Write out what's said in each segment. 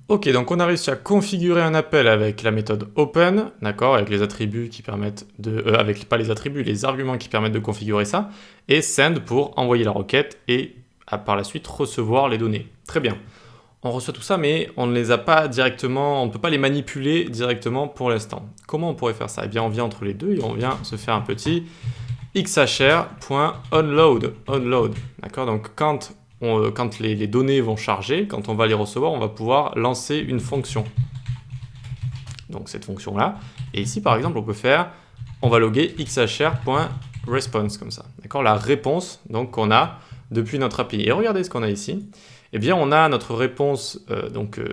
Ok, donc on a réussi à configurer un appel avec la méthode open, d'accord, avec les attributs qui permettent de... pas les attributs, les arguments qui permettent de configurer ça, et send pour envoyer la requête et par la suite recevoir les données. Très bien. On reçoit tout ça, mais on ne les a pas directement, on ne peut pas les manipuler directement pour l'instant. Comment on pourrait faire ça? Eh bien, on vient entre les deux et on vient se faire un petit xhr.onload. Onload, d'accord? Donc, quand les données vont charger, quand on va les recevoir, on va pouvoir lancer une fonction. Donc, cette fonction-là. Et ici, par exemple, on va loguer xhr.response, comme ça. D'accord? La réponse donc qu'on a depuis notre API. Et regardez ce qu'on a ici. Eh bien, on a notre réponse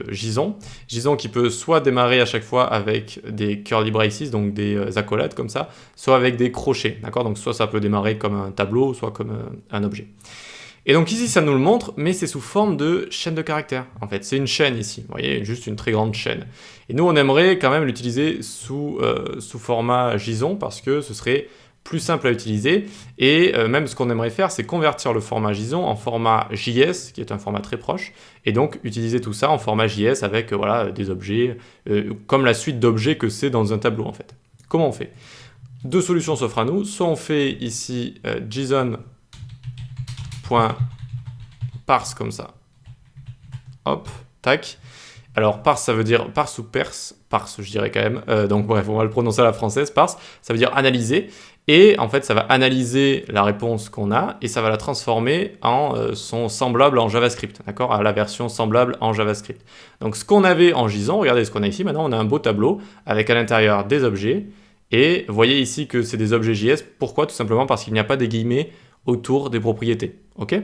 JSON. JSON qui peut soit démarrer à chaque fois avec des curly braces, donc des accolades comme ça, soit avec des crochets. D'accord? Donc, soit ça peut démarrer comme un tableau, soit comme un objet. Et donc ici, ça nous le montre, mais c'est sous forme de chaîne de caractères. En fait, c'est une chaîne ici. Vous voyez, juste une très grande chaîne. Et nous, on aimerait quand même l'utiliser sous format JSON parce que ce serait plus simple à utiliser. Et même ce qu'on aimerait faire, c'est convertir le format JSON en format JS, qui est un format très proche, et donc utiliser tout ça en format JS avec voilà, des objets, comme la suite d'objets que c'est dans un tableau en fait. Comment on fait? Deux solutions s'offrent à nous. Soit on fait ici JSON.parse comme ça. Hop, tac. Alors, parse, ça veut dire parse ou perse, parse, je dirais quand même. Donc, bref, on va le prononcer à la française, parse. Ça veut dire analyser. Et en fait, ça va analyser la réponse qu'on a et ça va la transformer en son semblable en JavaScript, d'accord? À la version semblable en JavaScript. Donc, ce qu'on avait en JSON, regardez ce qu'on a ici. Maintenant, on a un beau tableau avec à l'intérieur des objets. Et vous voyez ici que c'est des objets JS. Pourquoi? Tout simplement parce qu'il n'y a pas des guillemets autour des propriétés, ok?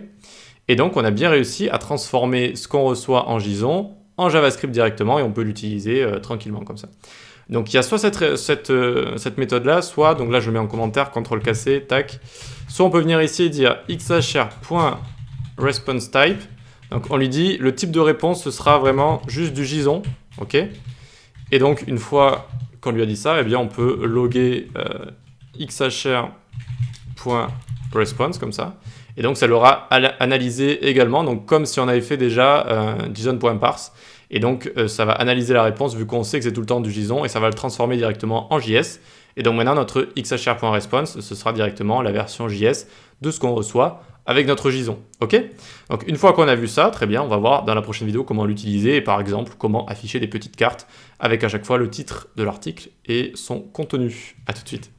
Et donc, on a bien réussi à transformer ce qu'on reçoit en JSON en JavaScript directement et on peut l'utiliser tranquillement comme ça. Donc il y a soit cette méthode-là, soit, donc là je le mets en commentaire, CTRL-C, tac, soit on peut venir ici et dire xhr.responseType, donc on lui dit le type de réponse ce sera vraiment juste du JSON, ok? Et donc une fois qu'on lui a dit ça, eh bien on peut loguer xhr.response comme ça. Et donc, ça l'aura analysé également, donc comme si on avait fait déjà JSON.parse. Et donc, ça va analyser la réponse vu qu'on sait que c'est tout le temps du JSON et ça va le transformer directement en JS. Et donc maintenant, notre xhr.response, ce sera directement la version JS de ce qu'on reçoit avec notre JSON. Ok? Donc, une fois qu'on a vu ça, très bien, on va voir dans la prochaine vidéo comment l'utiliser et par exemple, comment afficher des petites cartes avec à chaque fois le titre de l'article et son contenu. À tout de suite.